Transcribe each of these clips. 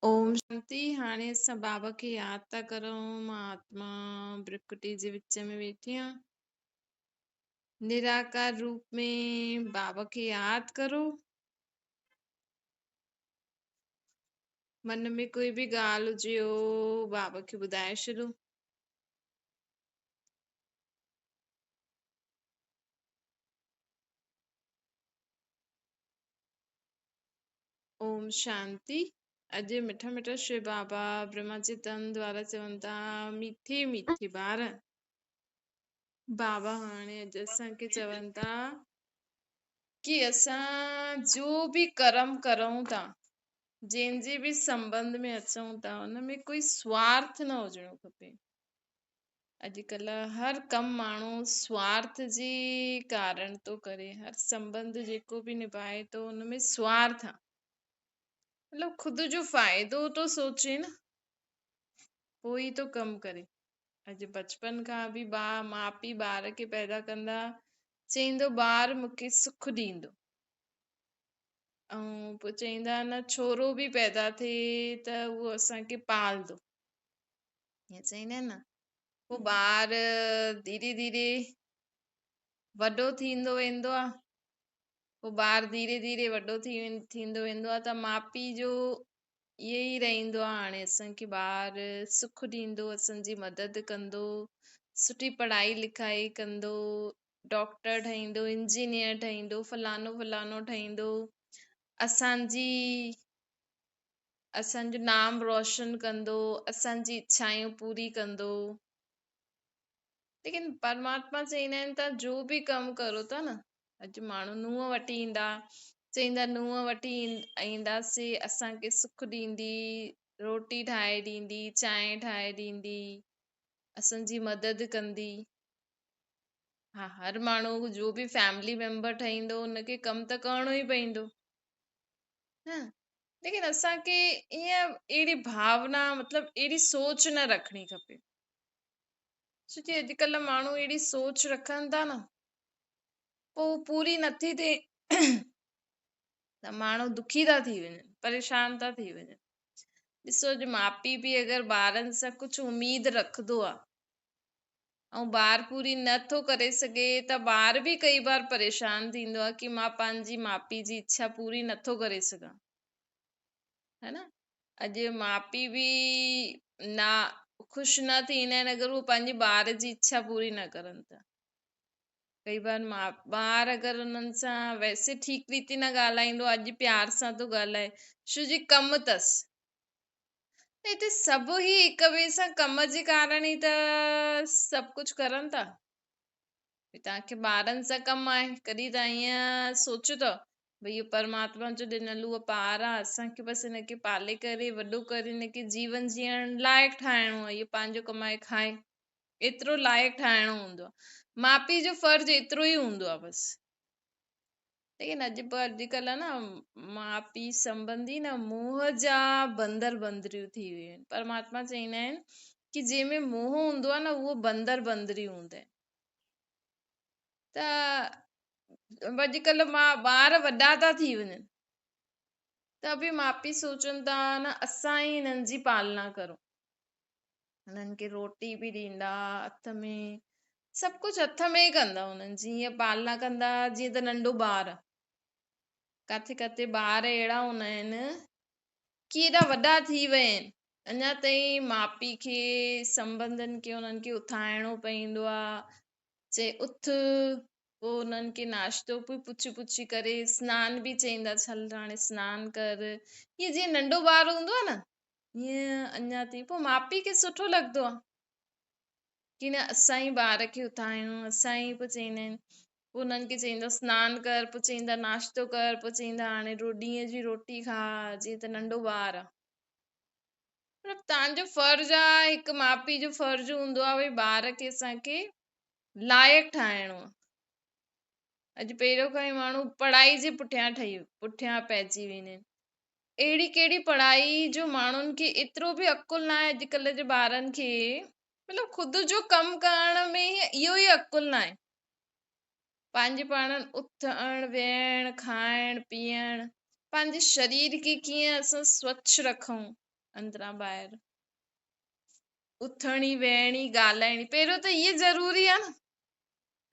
ओम शांति। हाणे असां बाबा खे यादि था करूं। मां आत्मा ब्रिकुटी जे विच में वेठी आहियां। निराकार रूप में बाबा खे यादि करो। मन में कोई बि ॻाल्हि हुजेव बाबा खे ॿुधाए छॾो। ओम शांति। अॼु मिठा मिठा शिव बाबा ब्रह्मा जे तन द्वारा चवनि था, मीठे मीठे ॿार। बाबा हाणे अॼु असांखे चवनि था कि असां जो बि कर्म करूं था, जंहिंजे बि संबंध में अचूं था, उनमें कोई स्वार्थ न हुजणो खपे। अॼुकल्ह हर कम माण्हू स्वार्थ जे कारण तो करे। हर संबंध जेको बि निभाए तो उनमें स्वार्थ आहे। मतलब खुद जो फायदो तो सोचे न, पोइ ई तो कम करे। अॼु बचपन खां बि माउ पीउ ॿार खे पैदा कंदा, चईंदो ॿार मूंखे सुख ॾींदो। ऐं पोइ चईंदा न, छोरो बि पैदा थिए त उहो असांखे पालदो। ईअं चईंदा आहिनि न। पोइ ॿार धीरे धीरे वॾो थींदो वेंदो आहे। पोइ ॿार धीरे धीरे वॾो थींदो वेंदो आहे त माउ पीउ जो इहे ई रहंदो आहे। हाणे असांखे ॿार सुख ॾींदो, असांजी मदद कंदो, सुठी पढ़ाई लिखाई कंदो, डॉक्टर ठहींदो, इंजीनियर ठहींदो, फलानो फलानो ठहींदो, असांजो नाम रोशन कंदो, असांजी इच्छायूं पूरी कंदो। लेकिन परमात्मा चईंदा आहिनि तव्हां जो बि कमु करो था न। अॼु माण्हू नुंहं वठी ईंदा, चईंदा नुंहं वठी ईंदासीं, असांखे सुख ॾींदी, रोटी ठाहे ॾींदी, चांहि ठाहे ॾींदी, असांजी मदद कंदी। हा, हर माण्हू जो बि फैमिली मेंबर ठहींदो उनखे कमु त करणो ई पवंदो न। लेकिन असांखे ईअं अहिड़ी भावना, मतलब अहिड़ी सोच न रखणी खपे। छोकी अॼुकल्ह माण्हू अहिड़ी सोच रखनि था न, पोइ पूरी नथी थिए त माण्हू दुखी था थी वञनि, परेशान था थी वञनि। ॾिसो, अॼु माउ पीउ बि अगरि ॿारनि सां कुझु उमीद रखंदो आहे ऐं ॿार पूरी नथो करे सघे त ॿार बि कई बार परेशान थींदो आहे कि मां पंहिंजी माउ पीउ जी इच्छा पूरी नथो करे सघां, है न। अॼु माउ पीउ बि ना ख़ुशि न थींदा आहिनि अगरि उहे पंहिंजे ॿार जी इच्छा पूरी न करनि था। कई बार ॿार अगरि उन्हनि सां वैसे ठीक रीति न ॻाल्हाईंदो, अॼु प्यार सां तो ॻाल्हाए, छो जी कमु अथसि। हिते सभु ही हिक ॿिए सां कम जे कारण ई त सभु कुझु करनि था। तव्हांखे ॿारनि सां कमु आहे, कॾहिं तव्हां ईअं सोचियो अथव भई इहो परमात्मा जो ॾिनल उहो ॿार आहे, असांखे बसि हिनखे पाले करे वॾो करे हिनखे जीवन जीअण लाइक़ु ठाहिणो आहे, इहो पंहिंजो कमाए खाए, एतिरो लाइक़ु ठाहिणो हूंदो आहे। माउ पीउ जो फर्ज़ु एतिरो ई हूंदो आहे बसि। लेकिन अॼुकल्ह न माउ पीउ संबंधी न मोह जा बंदर बंदरियूं थी वियूं आहिनि। परमात्मा चईंदा आहिनि कि जंहिंमें मोह हूंदो आहे न, उहो बंदर बंदरियूं हूंदा आहिनि। त अॼुकल्ह ॿार वॾा था थी वञनि त बि माउ पीउ सोचनि था न असां ई हिननि जी पालना करूं, हुननि खे रोटी बि ॾींदा, हथ में सभु कुझु हथ में ई कंदा, हुननि जी हीअं पालना कंदा जीअं त नंढो ॿार। किथे किथे ॿार अहिड़ा हूंदा आहिनि कि एॾा वॾा थी विया आहिनि, अञा ताईं माउ पीउ खे संबंधनि खे उन्हनि खे उथाइणो पवंदो आहे, चए उथ, पोइ उन्हनि खे नाश्तो बि पुछी पुछी करे, सनानु बि चईंदा हल हाणे सनानु कर। हीअं जीअं नंढो ॿार हूंदो आहे न, हीअं अञा ताईं पोइ माउ पीउ खे सुठो लॻंदो आहे कि न असां ई ॿार खे उथायूं, असां ई। पोइ चईंदा आहिनि, पोइ उन्हनि खे चईंदा सनानु कर, पोइ चईंदा नाश्तो कर, पोइ चईंदा हाणे ॾींहं जी रोटी खा, जीअं त नंढो ॿार आहे। मतिलबु तव्हांजो फर्ज़ु आहे, हिकु माउ पीउ जो फर्ज़ु हूंदो आहे भई ॿार खे असांखे लाइक़ु ठाहिणो आहे। अॼु पहिरियों खां ई माण्हू पढ़ाई जे पुठियां पइजी वेंदा आहिनि। अहिड़ी कहिड़ी पढ़ाई जो माण्हुनि खे एतिरो बि अकुल न आहे अॼुकल्ह जे ॿारनि खे, मतिलबु ख़ुदि जो कमु करण में इहो ई अकुल न आहे। पंहिंजे पाण उथण वेहण खाइण पीअण, पंहिंजे शरीर खे कीअं असां स्वच्छ रखूं, अंदरां ॿाहिरि उथणी वेहणी ॻाल्हाइणी पहिरियों त इहे ज़रूरी आहे न।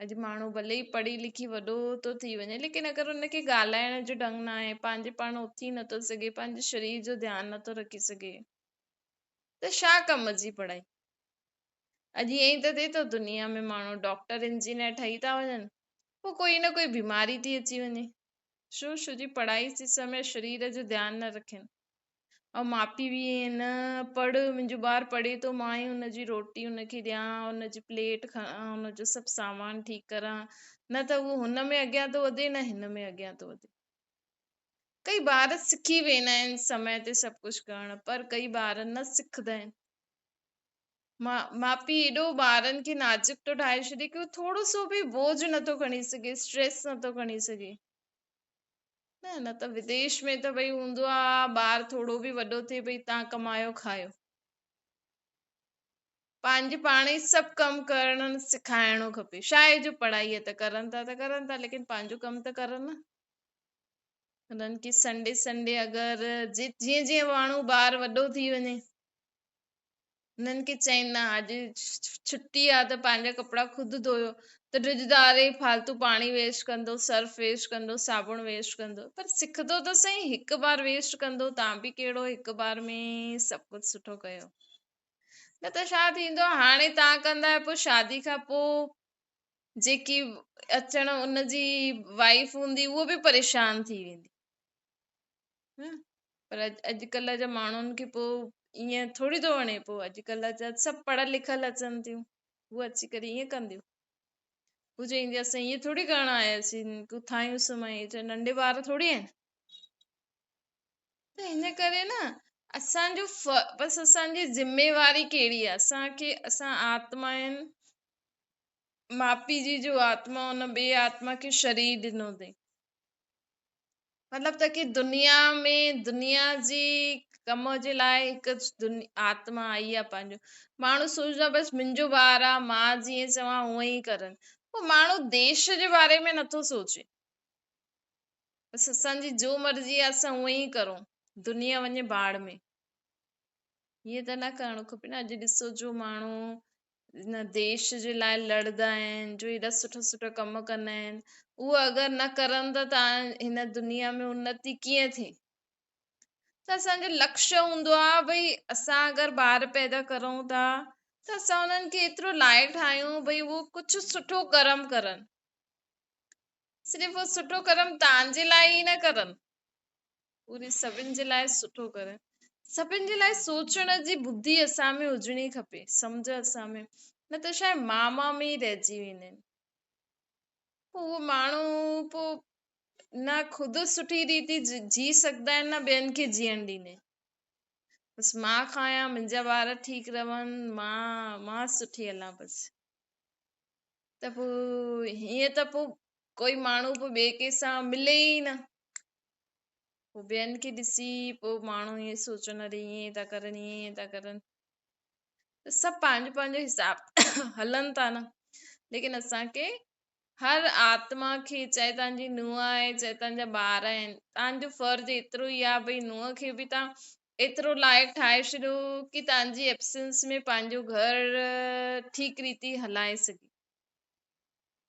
अॼु माण्हू भले ई पढ़ी लिखी वॾो तो थी वञे, लेकिन अगरि हुनखे ॻाल्हाइण जो ढंग न आहे, पंहिंजे पाण उथी नथो सघे, पंहिंजे शरीर जो ध्यानु नथो रखी सघे, त छा कम जी पढ़ाई। अॼु ईअं ई त थिए थो, दुनिया में माण्हू डॉक्टर इंजीनियर ठही था वञनि, पोइ कोई न कोई बीमारी थी अची वञे। छो जी पढ़ाई जे समय शरीर जो ध्यानु न रखनि। ऐं माउ पीउ बि ईअं न, पढ़ मुंहिंजो ॿारु पढ़े थो, मां ई हुनजी रोटी हुनखे ॾियां, हुनजी प्लेट खणां, हुनजो सभु सामान ठीकु करां, न त उहो हुन में अॻियां थो वधे न हिन में अॻियां थो वधे। कई ॿार सिखी वेंदा आहिनि समय ते सभु कुझु करणु, पर कई ॿार न सिखंदा आहिनि। माउ पीउ एॾो ॿारनि खे नाजुक थो ठाहे छॾे कि थोरो सो बि बोझ नथो खणी सघे, स्ट्रेस नथो खणी सघे। न त विदेश में त भई हूंदो आहे, ॿार थोरो बि वॾो थिए, भई तव्हां कमायो खायो, पंहिंजे पाण ई सभु कमु करणु सेखारिणो खपे। छा आहे जो पढ़ाई त करनि था, लेकिन पंहिंजो कमु त करनि न। हुननि खे संडे अगरि जीअं जीअं माण्हू ॿार वॾो थी वञे, हुननि खे चवनि न अॼु छुटी आहे त पंहिंजा कपिड़ा ख़ुदि धोयो, त ॾिसंदा अरे फालतू पाणी वेस्ट कंदो, सर्फ वेस्ट कंदो, साबुण वेस्ट कंदो, पर सिखंदो त सही, हिकु बार वेस्ट कंदो, तव्हां बि कहिड़ो हिकु बार में सभु कुझु सुठो कयो। न त छा थींदो, हाणे तव्हां कंदा, पोइ शादी खां पोइ जेकी अचण उनजी वाइफ हूंदी उहो बि परेशान थी वेंदी। पर अॼुकल्ह जा माण्हुनि खे पोइ ईअं थोरी थो वणे। पोइ अॼुकल्ह जा सभु पढ़ियल लिखियल अचनि थियूं, उहे अची करे ईअं कंदियूं। हू चवंदी असां ईअं थोरी करणु आयासीं, उथायूं सुम्हायूं, नंढे ॿार थोरी आहिनि। त हिन करे न असांजो बसि असांजी ज़िम्मेवारी कहिड़ी आहे, असांखे असां आत्मा आहिनि, माउ पीउ जी जो आत्मा, हुन ॿिए आत्मा खे शरीर ॾिनो अथई। मतलब त कि दुनिया जी कम जे लाइ हिकु आत्मा आई आहे। पंहिंजो माण्हू सोचंदो आहे बसि मुंहिंजो ॿार आहे, मां जीअं चवां हूअं ई करनि, पोइ माण्हू देश जे बारे में नथो सोचे, बसि असांजी जो मर्ज़ी आहे असां हूअं ई करूं, दुनिया वञे बाढ़ में। ईअं त न करणो खपे न। अॼु ॾिसो जो माण्हू न देश जे लाइ लड़ंदा आहिनि, जो एॾा सुठा सुठा कम कंदा आहिनि, उहो अगरि न करनि त तव्हां हिन दुनिया में उन्नति कीअं थिए। त असांजो लक्ष्य हूंदो आहे भई असां अगरि ॿार पैदा करूं था त असां उन्हनि खे एतिरो लाइक़ु ठाहियूं भई उहो कुझु सुठो कर्म करनि। सिर्फ़ु उहो सुठो कर्म तव्हांजे लाइ ई न करनि, पूरी सभिनि जे लाइ सुठो करनि। सभिनि जे लाइ सोचण जी बुद्धि असां में हुजणी खपे, सम्झ असां में, न त छा आहे मां में ई रहिजी वेंदा आहिनि। पोइ उहो माण्हू पोइ न ख़ुदि सुठी रीति जी सघंदा आहिनि, न ॿियनि खे जीअण ॾींदा आहिनि। बसि मां खायां, मुंहिंजा ॿार ठीकु रहनि, मां सुठी हलां बसि। त पोइ हीअं त पोइ कोई माण्हू पोइ ॿिए कंहिंसां मिले ई न। पोइ ॿियनि खे ॾिसी पोइ माण्हू ईअं सोचनि अरे ईअं था करनि, ईअं था करनि। त सभु पंहिंजो पंहिंजो हिसाब हलनि था न, लेकिन असांखे हर आत्मा खे, चाहे तव्हांजी नुंहुं आहे, चाहे तव्हांजा ॿार आहिनि, तव्हांजो फर्ज़ु एतिरो ई आहे भई नुंहुं खे बि तव्हां एतिरो लाइक़ु ठाहे छॾियो कि तव्हांजी एब्सेंस में पंहिंजो घर ठीकु रीति हलाए सघे।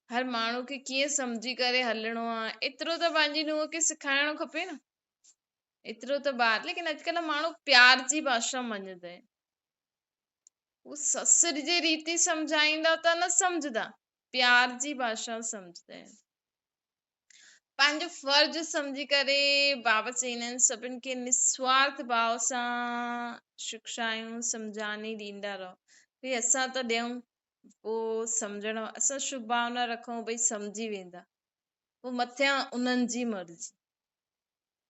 हर माण्हू खे कीअं सम्झी करे हलणो आहे, एतिरो त पंहिंजी नुंहुं खे सेखारिणो खपे न। एतिरो त ॿार, लेकिन अॼुकल्ह माण्हू प्यार जी भाषा मञंदा आहिनि। उहो ससुर जे रीति सम्झाईंदा त न सम्झंदा, प्यार जी भाषा सम्झंदा आहिनि। पंहिंजो फर्ज़ सम्झी करे बाबा चवंदा आहिनि सभिनि खे निस्वार्थ भाव सां शिक्षायूं सम्झानी ॾींदा रहो। भई असां त ॾियूं, पोइ सम्झण, असां शुभ भावना रखूं, भई सम्झी वेंदा, पोइ मथियां उन्हनि जी मर्ज़ी।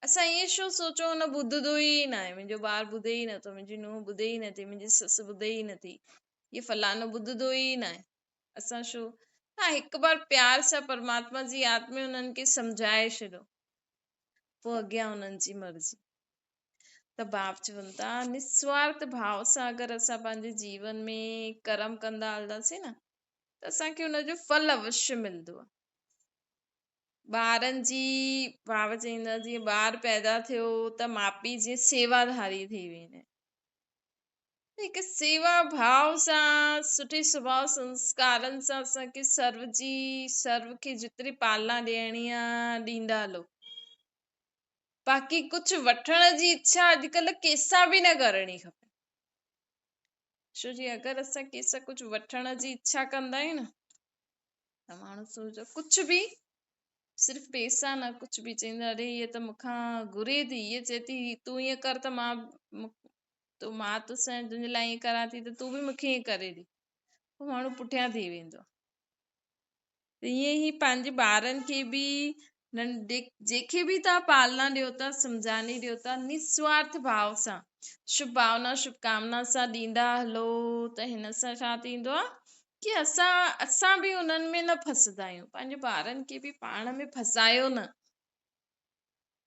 असां ईअं छो सोचूं हुन ॿुधंदो ई न आहे, मुंहिंजो ॿारु ॿुधे ई नथो, मुंहिंजी नुंहुं ॿुधे ई नथी, मुंहिंजी ससु ॿुधे ई नथी, ये फलानो ॿुधंदो ई न आहे। असां छो हा हिकु बार प्यार सां परमात्मा जी यादि में उन्हनि खे सम्झाए छॾियो, पोइ अॻियां उन्हनि जी मर्ज़ी। त बाप चवनि था निस्वार्थ भाव सां अगरि असां पंहिंजे जीवन में कर्म कंदा हलंदासीं न, त असांखे हुनजो फल अवश्य मिलंदो आहे। ॿारनि जी बाबा चवंदा जीअं ॿारु पैदा थियो त माउ पीउ जीअं सेवाधारी थी वेंदा आहिनि। हिकु सेवा भाव सां सुठे स्वभाव संस्कारनि सां असांखे सर्व खे जेतिरी पालना ॾियणी आहे ॾींदा हलो। बाक़ी कुझु वठण जी इच्छा अॼुकल्ह कंहिंसां बि न करणी खपे। छो जी अगरि असां कंहिंसां कुझु वठण जी इच्छा कंदा आहियूं न त माण्हू सोचो कुझु बि सिर्फ़ु पैसा न कुझु बि चईंदा अरे हीअ त मूंखां घुरे थी, हीअ चए थी तूं ईअं कर त मां तोसां तुंहिंजे लाइ ईअं करां थी त तूं बि मूंखे ईअं करे ॾे, पोइ माण्हू पुठियां थी वेंदो। ईअं ई पंहिंजे ॿारनि खे बि जेके बि तव्हां पालना ॾियो था सम्झानी ॾियो था निस्वार्थ भाव सां शुभ भावना शुभकामना सां ॾींदा हलो त हिन सां छा थींदो आहे कि असां बि उन्हनि में न फसंदा आहियूं। पंहिंजे ॿारनि खे बि पाण में फसायो न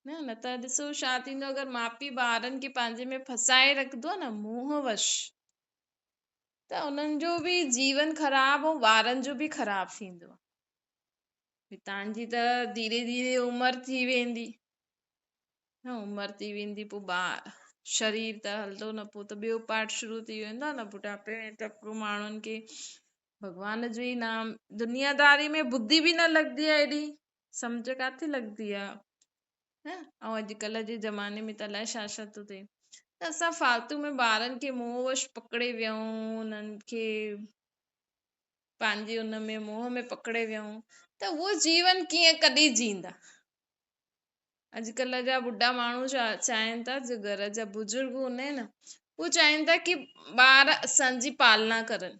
त ॾिसो छा थींदो अगरि माउ पीउ ॿारनि खे पंहिंजे में फसाए रखंदो आहे न मोहवश त उन्हनि जो बि जीवन ख़राबु ऐं ॿारनि जो बि ख़राबु थींदो। तव्हांजी त धीरे धीरे उमिरि थी वेंदी पोइ शरीर त हलंदो न, पोइ त ॿियो पार्ट शुरू थी वेंदो आहे न बुढ़ापे में त पोइ माण्हुनि खे भॻवान जो ई नाम दुनियादारी में बुद्धि बि न लॻंदी आहे, एॾी सम्झ काथे लॻंदी आहे। ऐं अॼुकल्ह जे ज़माने में त अलाए छा छा थो थिए त असां फालतू में ॿारनि खे मोहवश पकड़े वियऊं, उन्हनि खे पंहिंजे उन में मोह में पकड़े वियऊं त उहो जीवन कीअं कॾहिं जींदा। अॼुकल्ह जा ॿुढा माण्हू चाहिनि था जो घर जा बुजुर्ग हूंदा आहिनि न उहे चाहिनि था की ॿार असांजी पालना करनि,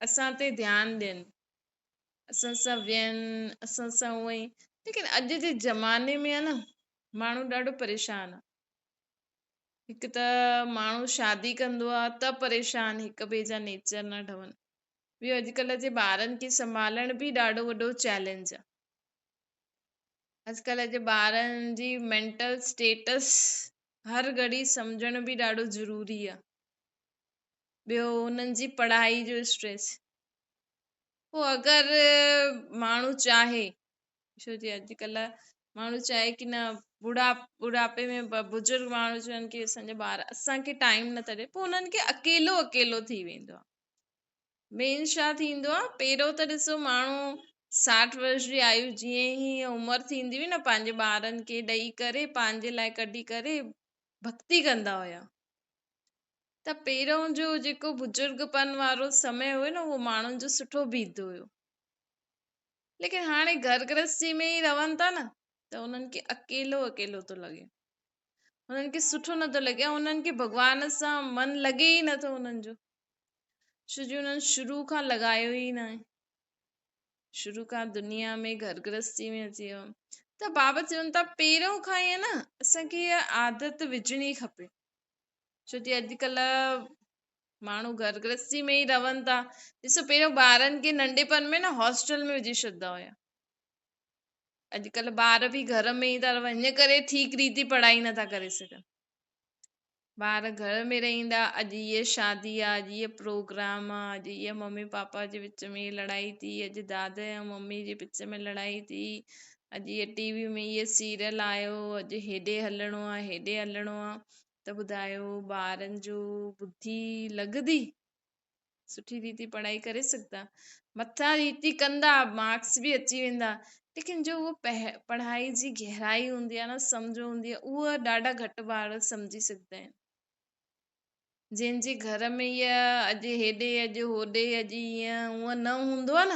असां ते ध्यानु ॾियनि, असां सां वियनि, असां सां उअं ई। लेकिन अॼु जे ज़माने में आहे न माण्हू ॾाढो परेशान आहे। हिकु त माण्हू शादी कंदो आहे त परेशान, हिक ॿिए जा नेचर न ठहनि। ॿियो अॼुकल्ह जे ॿारनि खे संभालण बि ॾाढो वॾो चैलेंज आहे। अॼुकल्ह जे ॿारनि जी मेंटल स्टेटस हर घड़ी सम्झण बि ॾाढो ज़रूरी आहे। ॿियो उन्हनि जी पढ़ाई जो स्ट्रेस, पोइ अगरि माण्हू चाहे, छो जी अॼुकल्ह माण्हू चाहे की न बुढ़ापे में बुजुर्ग माण्हू चवनि की असांजा ॿार असांखे टाइम नथा ॾिए, पोइ उन्हनि खे अकेलो अकेलो थी वेंदो आहे। मेन छा थींदो आहे, पहिरियों त ॾिसो माण्हू 60 वर्ष जी आयु जीअं ई उमिरि थींदी हुई न पंहिंजे ॿारनि खे ॾेई करे पंहिंजे लाइ कढी करे भक्ति कंदा हुया। त पहिरियों जो जेको बुजुर्गपन वारो समय हुयो न उहो माण्हुनि जो सुठो बीतंदो हुयो। लेकिन हाणे घर गृहस्थी में ई रहनि था न त उन्हनि खे अकेलो अकेलो थो लॻे, उन्हनि खे सुठो नथो लॻे, उन्हनि खे भॻवान सां मन लॻे ई नथो उन्हनि जो, छो जो उन्हनि शुरू खां लॻायो ई न आहे, शुरू खां दुनिया में घर गृहस्थी में अची वियो। त बाबा चवनि था पहिरियों खां ई न असांखे इहा आदत विझणी खपे, छो की अॼुकल्ह माण्हू घर गृहस्थी में ई रहनि था। ॾिसो पहिरियों ॿारनि खे नंढेपण में न हॉस्टल में विझी छॾंदा हुया, अॼुकल्ह ॿार बि घर में ई था रहनि, हिन करे ठीक रीति पढ़ाई नथा करे सघनि। ॿार घर में रहंदा, अॼु हीअ शादी आहे, अॼु हीअ प्रोग्राम आहे, अॼु हीअ मम्मी पापा जे विच में लड़ाई थी, अॼु दादा ऐं मम्मी जे विच में लड़ाई थी, अॼु हीअ टीवी में हीअ सीरियल आयो, अॼु हेॾे हलणो आहे हेॾे हलणो आहे। त ॿुधायो ॿारनि जो बुद्धि लॻंदी, सुठी रीति पढ़ाई करे सघंदा, मथां रीति कंदा, मार्क्स बि अची वेंदा, लेकिन जो उहो पढ़ाई जी गहराई हूंदी आहे न, सम्झ हूंदी आहे, उहा ॾाढा घटि ॿार सम्झी सघंदा आहिनि। जंहिंजे घर में इहा अॼु हेॾे अॼु होॾे अॼु ईअं हूअं न हूंदो आहे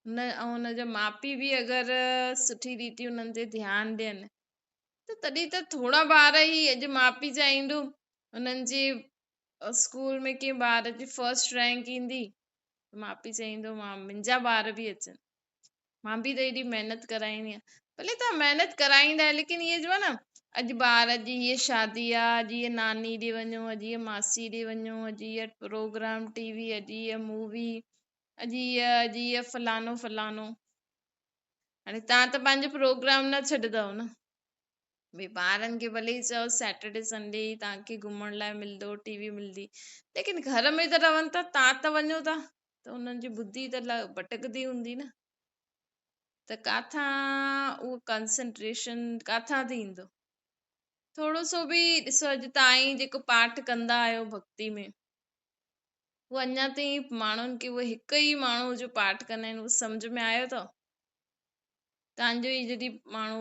न, ऐं हुनजा माउ पीउ बि अगरि सुठी रीति हुननि ते ध्यानु ॾियनि त तॾहिं त थोरा ॿार ई, अॼु माउ पीउ चाहींदो हुननि जे स्कूल में कंहिं ॿार जी फर्स्ट रैंक ईंदी, माउ पीउ चाहींदो मुंहिंजा ॿार बि अचनि, मां बि त हेॾी महिनत कराईंदी आहियां। भले तव्हां महिनत कराईंदा, लेकिन इहे जो आहे न अॼु ॿार जी हीअ शादी आहे, अॼु हीअ नानी ॾे वञो, अॼु हीअ मासी ॾे वञो, अॼु हीअ प्रोग्राम टीवी, अॼु हीअ मूवी, अॼु हीअ फलानो फलानो। हाणे तव्हां त पंहिंजो प्रोग्राम न छॾंदव न, भई ॿारनि खे भले ई चओ सैटरडे संडे तव्हांखे घुमण लाइ मिलंदो, टीवी मिलंदी, लेकिन घर में त रहनि था, तव्हां त वञो था, त उन्हनि जी बुद्धि त भटकदी हूंदी न, त काथां उहो कंसंट्रेशन काथां थींदो। थोरो सो बि ॾिसो, अॼु ताईं जेको पाठ कंदा आहियो भक्ति में, उहो अञा ताईं माण्हुनि खे, उहे हिकु ई माण्हू जो पाठ कंदा आहिनि, उहो सम्झ में आयो अथव? तव्हांजो ई जॾहिं माण्हू,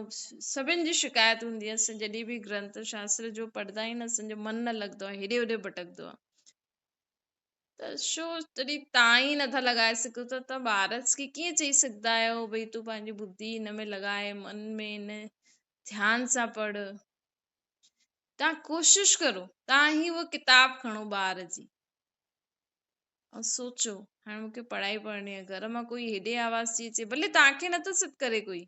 सभिनि जी शिकायत हूंदी आहे, असां जॾहिं बि ग्रंथ शास्त्र जो पढ़ंदा आहियूं, असांजो मन न लॻंदो आहे, हेॾे होॾे भटकंदो आहे। त छो तॾहिं तव्हां ई नथा लॻाए सघो त तव्हां ॿारस खे कीअं चई सघंदा आहियो भई तूं पंहिंजी बुद्धि हिन में लॻाए, मन में हिन ध्यान सां पढ़। तव्हां कोशिश करो, तव्हां ई उहा किताब खणो ॿार जी ऐं सोचो, हाणे मूंखे पढ़ाई पढ़णी आहे, घर मां कोई हेॾे आवाज़ थी अचे, भले तव्हांखे नथो सॾु करे कोई,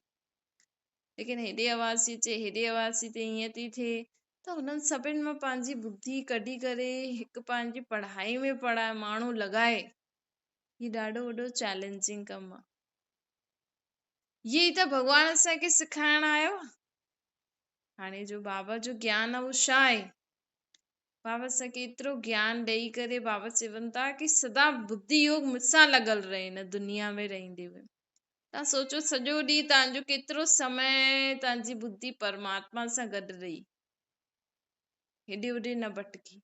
लेकिन हेॾे आवाज़ थी अचे, हेॾे आवाज़ थी थिए, हीअं थी थिए, त हुननि सभिनि मां पंहिंजी बुद्धि कढी करे हिकु पंहिंजी पढ़ाई में माण्हू लॻाए, ही ॾाढो वॾो चैलेंजिंग कमु आहे। इहे ई त भॻवानु असांखे सिखाइण आयो आहे। हाणे जो बाबा जो ज्ञान आहे उहो छा आहे? बाबा असांखे एतिरो ज्ञान ॾेई करे बाबा चवनि था कि सदा बुद्धि योग मूंसां लॻल रहे हिन दुनिया में रहंदे हुए। तव्हां सोचो, सॼो ॾींहुं तव्हांजो केतिरो समय तव्हांजी बुद्धि परमात्मा सां गॾु रही, हेॾे होॾे न भटकी।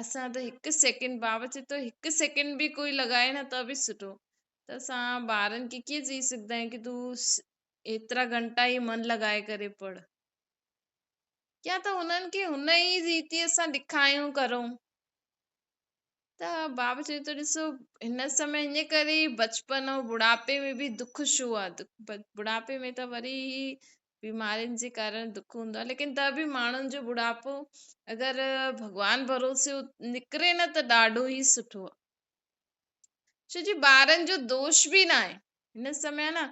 असां त हिकु सेकेंड, बाबा चए थो हिकु सेकेंड बि कोई लॻाए न त बि सुठो। त असां ॿारनि खे कीअं चई सघंदा आहियूं कि तूं एतिरा घंटा ई मन लॻाए करे पढ़, या त हुननि खे हुन ई रीति सां ॾेखारियूं करूं। त बाबा चए थो ॾिसो, हिन समय इन करे बचपन ऐं बुढ़ापे में बि दुख छो आहे? बुढ़ापे में त वरी बीमारियुनि जे कारण दुख हूंदो आहे, लेकिन त बि माण्हुनि जो बुढ़ापो अगरि भॻवान भरोसे निकिरे न त ॾाढो ई सुठो आहे। छो जी ॿारनि जो दोष बि न आहे। हिन समय न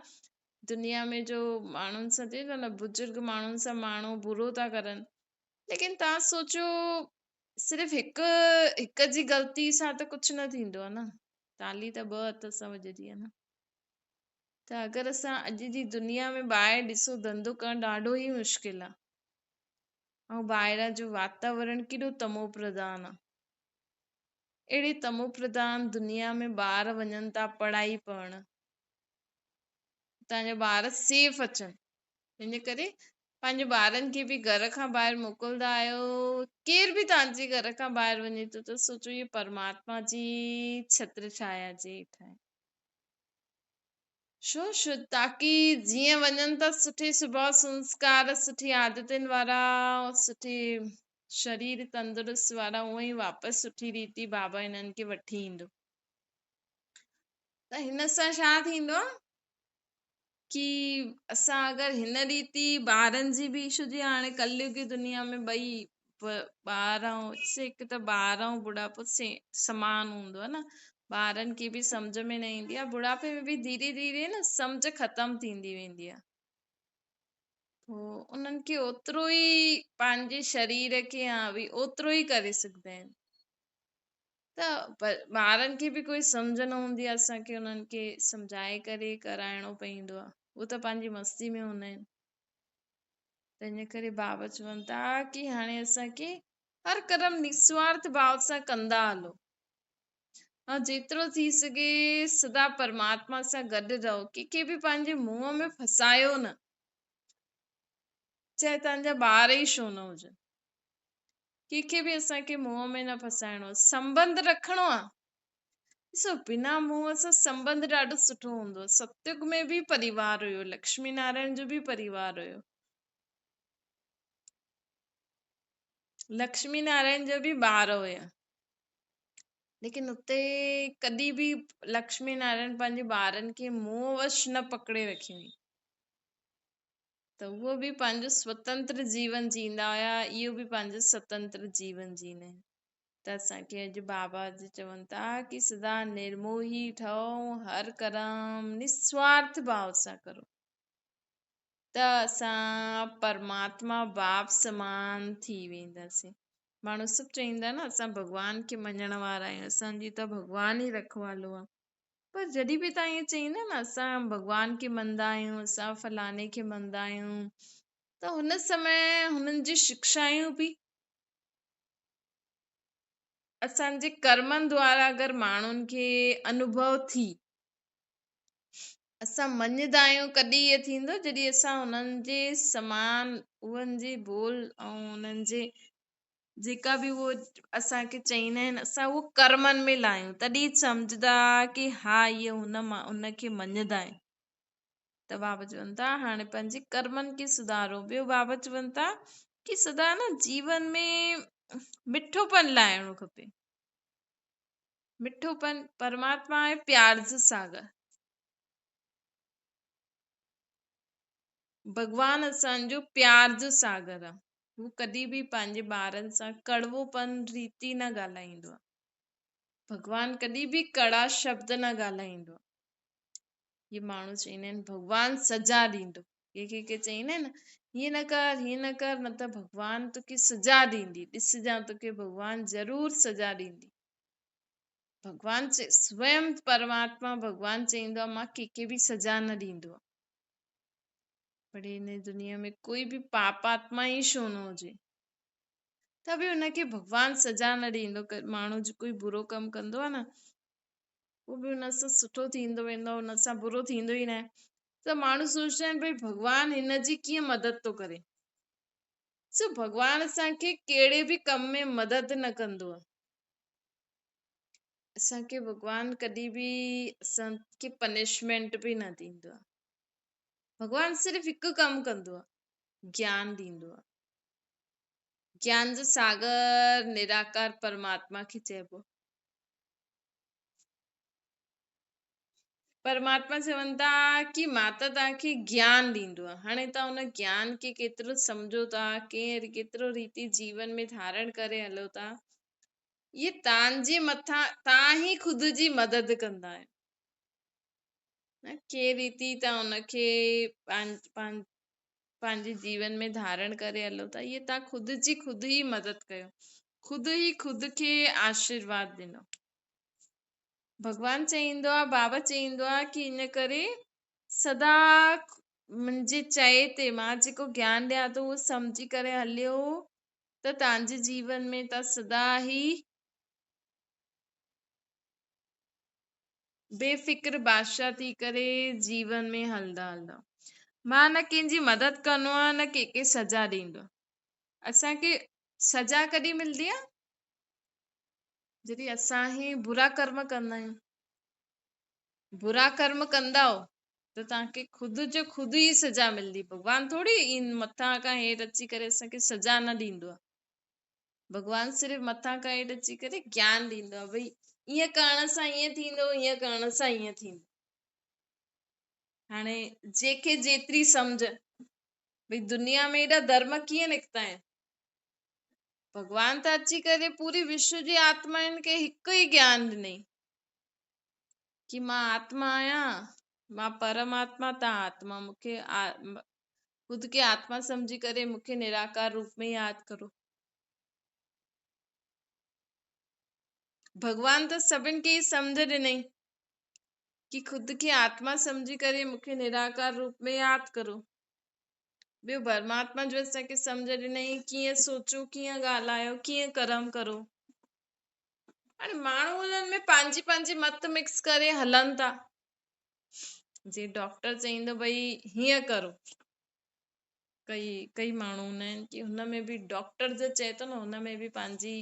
दुनिया में जो माण्हुनि सां थिए थो न, बुजुर्ग माण्हुनि सां माण्हू बुरो था करनि, लेकिन तव्हां सोचो, सिर्फ़ु हिक जी ग़लती सां त कुझु न थींदो आहे न। ताली त ॿ हथ सां वॼंदी आहे न। त अगरि असां अॼु जी दुनिया में ॿाहिरि ॾिसो, धंधो करणु ॾाढो ई मुश्किल आहे, ऐं ॿाहिरां जो वातावरण केॾो तमो प्रधान आहे। अहिड़ी तमो प्रधान दुनिया में ॿार वञनि था पढ़ाई पढ़णु, तव्हांजा ॿार सेफ अचनि, हिन करे पंहिंजे ॿारनि खे बि घर खां ॿाहिरि मोकिलींदा आहियो। केर बि तव्हांजे घर खां ॿाहिरि वञे थो त सोचो इहे परमात्मा जी छत्र छाया जे हेठां आहे। छो ताकी जीअं वञनि था सुठे स्वभाव संस्कार, सुठी आदतुनि वारा, सुठे शरीर तंदुरुस्त वारा, उहे ई वापसि सुठी रीति बाबा हिननि खे वठी ईंदो। त हिन सां छा थींदो कि असां अगरि हिन रीति ॿारनि जी बि, छो जी हाणे कलयुग की दुनिया में ॿई ॿार हिकु त ॿार ऐं बुढ़ापो समान हूंदो आहे न। ॿारनि खे बि सम्झ में न ईंदी आहे, बुढ़ापे में बि धीरे धीरे न सम्झ ख़तम थींदी वेंदी आहे। पोइ उन्हनि खे ओतिरो ई पंहिंजे शरीर खे ओतिरो ई करे सघंदा आहिनि। त ॿारनि खे बि कोई सम्झ न हूंदी आहे, असांखे उन्हनि खे सम्झाए करे कराइणो पवंदो आहे। उहो त पंहिंजी मस्ती में हूंदा आहिनि। त इन करे बाबा चवनि था कि हाणे असांखे हर कर्म निस्वार्थ भाव सां कंदा हलो, ऐं जेतिरो थी सघे सदा परमात्मा सां गॾु रहो। कंहिंखे बि पंहिंजे मुंहं में फसायो न, चाहे तव्हांजा ॿार ई छो न हुजनि। कंहिंखे बि असांखे मुंहं में न फसाइणो आहे। संबंध रखिणो आहे। ॾिसो, बिना मुंहं सां संबंध ॾाढो सुठो हूंदो आहे। सतयुग में बि परिवार हुयो, लक्ष्मी नारायण जो बि परिवार हुयो, लक्ष्मी नारायण जो बि ॿार हुया, लेकिन उते कॾहिं बि लक्ष्मी नारायण पंहिंजे ॿारनि खे मोहवश न पकड़े रखी हुई। त उहो बि पंहिंजो स्वतंत्र जीवन जींदा हुया, इहो बि पंहिंजो स्वतंत्र जीवन जींदा आहिनि। त असांखे अॼु बाबा जी चवनि था कि सदा निर्मोही ठहो, हर कर्म निस्वार्थ भाव सां करो, त असां परमात्मा बाप समान थी वेंदासीं। माण्हू सभु चईंदा न असां भॻवान खे मञण वारा आहियूं, असांजी त भॻवान ई रखवालो आहे। पर जॾहिं बि तव्हां ईअं चईंदा न असां भॻवान खे मञंदा आहियूं, असां फलाणे खे मञंदा आहियूं, त हुन समय हुननि जी शिक्षायूं बि असांजे कर्मनि द्वारा अगरि माण्हुनि खे अनुभव थी, असां मञदा आहियूं कॾहिं इहो थींदो जॾहिं असां उन्हनि जे समान उन्हनि जी बोल ऐं उन्हनि जे जेका बि उहो असांखे चईंदा आहिनि असां उहो कर्मनि में लायूं तॾहिं सम्झदा की हा इहे उनखे मञदा आहिनि। त बाबा चवनि था हाणे पंहिंजे कर्मनि खे सुधारो। ॿियो बाबा चवनि था की सदा न जीवन में मिठोपन लाइणो खपे। मिठोपन परमात्मा आहे प्यार जो सागर। भगवान असांजो प्यार जो सागर आहे। हू कॾहिं बि पंहिंजे ॿारनि सां कड़वोपन रीति न ॻाल्हाईंदो आहे। भगवान कॾहिं बि कड़ा शब्द न ॻाल्हाईंदो आहे। ये माण्हू चईंदा आहिनि भगवान सजा ॾींदो। के चईंदा आहिनि हीअं न कर मतिलबु भगवान तोखे सजा ॾींदी। ॾिसजां तोखे भगवान ज़रूर सजा ॾींदी। भगवान स्वयं परमात्मा भगवान चईंदो आहे मां कंहिंखे बि सजा न ॾींदो आहे। पर हिन दुनिया में कोई बि पापात्मा ई छो न हुजे त बि हुनखे भगवान सजा न ॾींदो। माण्हू जो कोई बुरो कमु कंदो आहे न उहो बि हुन सां सुठो थींदो वेंदो हुन सां बुरो थींदो ई न आहे। त माण्हू सोचदा आहिनि भई भगवान हिन जी कीअं मदद थो करे। सो भगवान असांखे कहिड़े बि कम में मदद न कंदो आहे। असांखे भगवान कॾहिं बि असांखे पनिशमेंट बि न ॾींदो आहे। भगवान सिर्फ़ु हिकु कमु कंदो आहे ज्ञान ॾींदो आहे। ज्ञान जो सागर निराकार परमात्मा खे चइबो। परमात्मा चवनि था की मां त तव्हांखे ज्ञान ॾींदो आहे। हाणे तव्हां हुन ज्ञान खे केतिरो सम्झो था केतिरो रीति जीवन में धारण करे हलो था ये तव्हांजे मथां तव्हां ई ख़ुदि जी मदद कंदा आहियो न के रीति तव्हां हुनखे पंहिंजे जीवन में धारण करे हलो था ये तव्हां ख़ुदि ई मदद कयो ख़ुदि खे आशीर्वाद ॾिनो। भगवान चईंदो आहे बाबा चईंदो आहे की इन करे सदा मुंहिंजे चए ते मां जेको ज्ञान ॾियां थो उहो सम्झी करे हलियो त तव्हांजे जीवन में तव्हां सदा ई बेफ़िक्र बादशाह थी करे जीवन में हलंदा मां न कंहिंजी मदद कंदो आहे न कंहिंखे सजा ॾींदो। असांखे सजा कॾहिं मिलंदी आहे जॾहिं असां ई बुरा कर्म कंदा आहियूं। बुरा कर्म कंदा त तव्हांखे ख़ुदि ई सजा मिलंदी। भगवान थोरी मथां खां हेठि अची करे असांखे सजा न ॾींदो आहे। भगवान सिर्फ़ु मथां खां हेठि अची करे ज्ञान ॾींदो आहे भई ईअं करण सां ईअं थींदो ईअं करण सां ईअं थींदो। हाणे जंहिंखे जेतिरी सम्झ भई दुनिया में एॾा धर्म कीअं निकिता आहिनि। भगवान त अची करे पूरी विश्व जी आत्माउनि खे हिकु ई ज्ञान ॾिनई कि मां आत्मा आहियां मां परमात्मा तव्हां आत्मा मूंखे ख़ुदि खे आत्मा सम्झी करे मूंखे निराकार रूप में यादि करो। भगवान त सभिनि खे ई सम्झ ॾिनई कि ख़ुदि खे आत्मा सम्झी करे मूंखे निराकार रूप में यादि करो। ॿियो परमात्मा जो असांखे सम्झ ॾिनई कीअं सोचो कीअं ॻाल्हायो कीअं कर्म करो। हाणे माण्हू हुननि में पंहिंजी मत मिक्स करे हलनि था। जे डॉक्टर चईंदो भई हीअं करो कई माण्हू हूंदा आहिनि कि हुन में बि डॉक्टर जो चए थो न हुन में बि पंहिंजी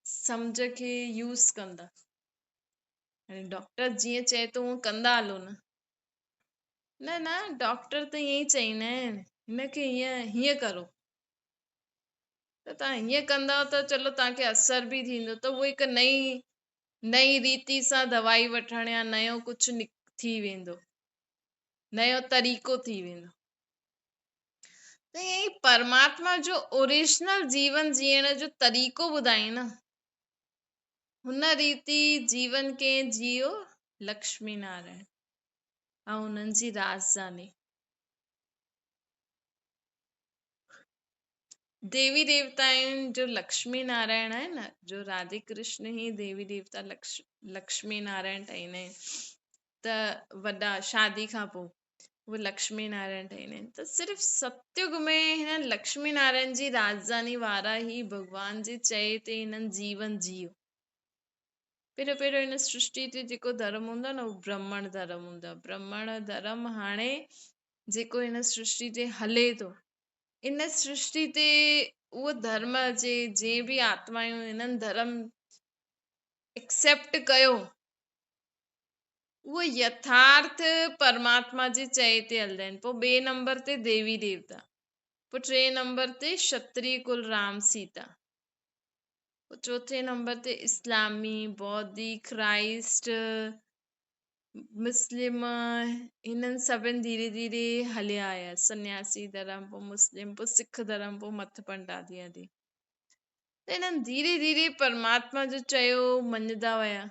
सम्झ खे यूज़ कंदा। हाणे डॉक्टर जीअं चए थो उअं कंदा हलो न डॉक्टर त ईअं ई चईंदा आहिनि हिनखे हीअं करो त तव्हां हीअं कंदव त चलो तव्हांखे असर बि थींदो त उहो हिकु नई रीति सां दवाई वठण या नयो कुझु थी वेंदो नयो तरीक़ो थी वेंदो। त ईअं ई परमात्मा जो ओरिजिनल जीवन जीअण जो तरीक़ो ॿुधाई न हुन रीति जीवन खे जियो लक्ष्मी नारायण ऐं उन्हनि जी राजधानी देवी देवताउनि जो लक्ष्मी नारायण आहे न जो राधे कृष्ण ई देवी देवता लक्ष्मी नारायण ठाहींदा आहिनि त वॾा शादी खां पोइ उहे लक्ष्मी नारायण ठाहींदा आहिनि। त सिर्फ़ु सतयुग में हिन लक्ष्मी नारायण जी राजधानी वारा ई भगवान जे चए ते हिननि जीवन जियो। पहिरियों पहिरियों हिन सृष्टि ते जेको धर्म हूंदो न, उहो ब्राह्मण धर्म हूंदो आहे। ब्राह्मण धर्म हाणे जेको हिन सृष्टि ते हले थो, इन सृष्टि ते उहो धर्म अचे, जे बि आत्मायूं हिननि धर्म एक्सेप्ट कयो, उहो यथार्थ परमात्मा जे चए ते हलंदा आहिनि। पोइ ॿिए नंबर ते देवी देवता, पोइ टे नंबर ते क्षत्रिय कुल राम सीता, पोइ चौथे नंबर ते इस्लामी, बौद्धी, क्राइस्ट, मुस्लिम, हिननि सभिनि धीरे धीरे हलिया आया। सन्यासी धर्म, पोइ मुस्लिम, पोइ सिख धर्म, पोइ मथ पंडा धीअ धी। त हिननि धीरे धीरे परमात्मा जो चयो मञदा विया,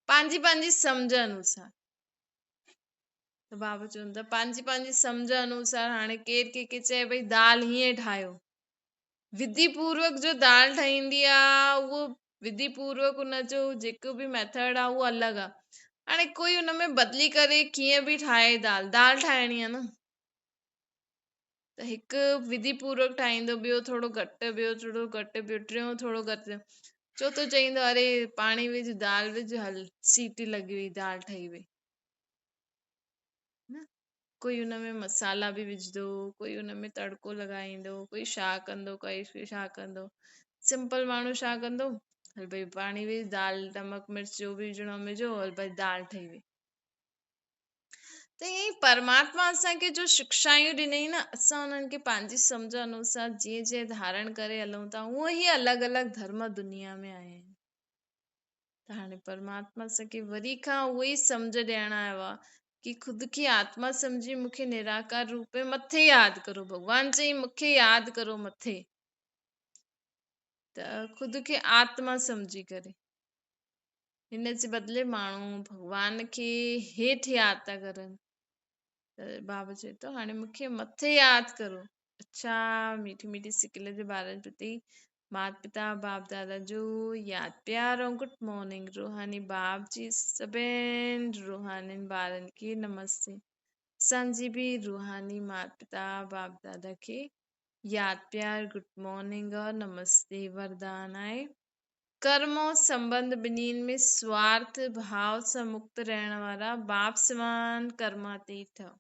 पंहिंजी पंहिंजी सम्झ अनुसार। त बाबा चवनि था पंहिंजी पंहिंजी सम्झ अनुसार हाणे केरु कंहिंखे चए भई दाल हीअं ठाहियो, विधि पूर्वक जो दाल ठहींदी आहे, उहो विधि पूर्वक उनजो जेको बि मेथड आहे उहो अलॻि आहे। हाणे कोई हुनमें बदिली करे कीअं बि ठाहे दाल, दाल ठाहिणी आहे न। त हिकु विधि पूर्वक ठाहींदो, ॿियो थोरो घटि, ॿियो थोरो घटि, ॿियो टियों थोरो घटि, चोथों चईंदो अरे पाणी विझ, दाल विझ, हल सीटी लॻी वई, दाल ठही वई न। कोई हुनमें मसाला बि विझंदो, कोई हुनमें तड़को लॻाईंदो, कोई छा कंदो, कोई छा कंदो। सिंपल माण्हू छा कंदो, हल भई पाणी विझ, दाल नमक मिर्च जो बि विझणो विझो, हल भई दाल ठही वई। त ईअं ई परमात्मा असांखे जो शिक्षायूं ॾिनई न, असां हुननि खे पंहिंजी सम्झ अनुसार जीअं जीअं धारण करे हलूं था, उहो ई अलॻि अलॻि धर्म दुनिया में आया आहिनि। त हाणे परमात्मा असांखे वरी खां उहो ई सम्झ ॾियण आयो आहे कि ख़ुदि खे आत्मा सम्झी मूंखे निराकार रूप में मथे यादि करो। भॻवान चई मूंखे यादि करो मथे, त ख़ुदि खे आत्मा सम्झी करे। हिन जे बदिले माण्हू भॻवान खे हेठि यादि था करनि। त बाबा चए थो हाणे मूंखे मथे यादि करो। अच्छा मीठी मीठी सिकिल जे ॿारनि प्रति माता पिता बाप दादा जो यादि प्यार ऐं गुड मॉर्निंग। रूहानी बाप जी सभिनि रूहानी ॿारनि खे नमस्ते। असांजी बि रूहानी माता पिता बाप दादा खे यादि प्यार गुड मॉर्निंग और नमस्ते। वरदान आहे कर्म और संबंध ॿिन्हिनि में स्वार्थ भाव सां मुक्त रहण वारा बाप समान कर्मातीत ठहो।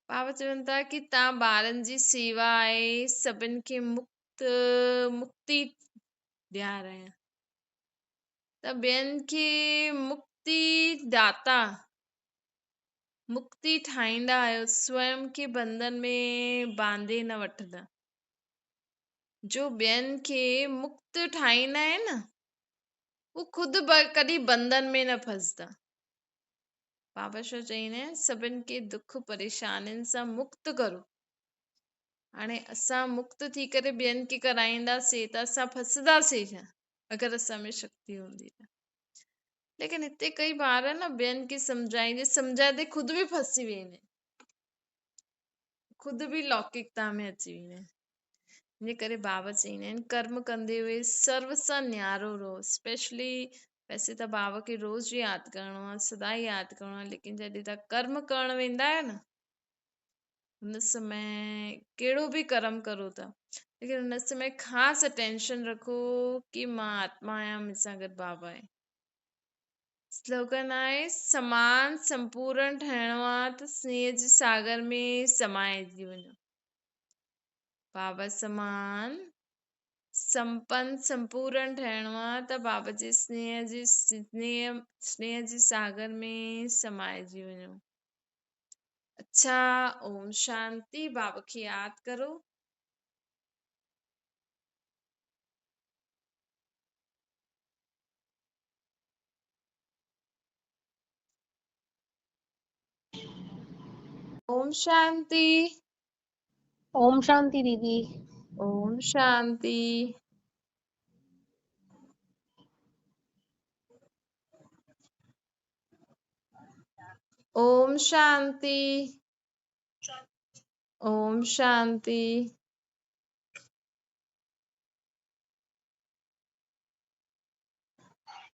बाबा चवनि था कि तव्हां ॿारनि जी सेवा आहे सभिनि खे मुक्ति ॾियाराइण, त ॿियनि खे मुक्ति दाता, मुक्ति ठाहींदा आहियो, स्वयं खे बंधन में बांधे न वठंदा। जो ॿियनि खे मुक्त ठाहींदा आहिनि न, वो खुदि कॾहिं बंधन में न फंसदा। बाबा छा चईंदा आहिनि, सभिनि खे दुख परेशानियुनि सां मुक्त करो। हाणे असां मुक्त थी करे ॿियनि खे कराईंदासीं त असां फसंदासीं छा, अगरि असां में शक्ति हूंदी त। लेकिन हिते कई ॿार न ॿियनि खे सम्झाईंदे ख़ुदि बि फसी वेंदा आहिनि, ख़ुदि बि लौकिकता में अची वेंदा आहिनि। इन करे बाबा चईंदा आहिनि कर्म कंदे हुए सर्व सां न्यारो रहो। स्पेशली वैसे त बाबा खे रोज़ यादि करिणो आहे, सदा यादि करिणो आहे, लेकिन जॾहिं तव्हां कर्म करणु वेंदा आहियो न, हुन समय कहिड़ो बि कर्म करो था, लेकिन हुन समय ख़ासि अटेंशन रखो कि मां आत्मा आहियां, मूंसां गॾु बाबा आहे। स्लोगन आहे समान संपूर्ण ठहिणो आहे त स्नेह जे सागर में समाइजी वञो। बाबा समान संपन्न संपूर्ण ठहिणो आहे त बाबा जे स्नेह जे सागर में समाइजी वञो। अच्छा ओम शांति। बाबा खे यादि करो। ओम शांति। ओम शांति दीदी। ओम शांति। ओम शांति। ओम शांति।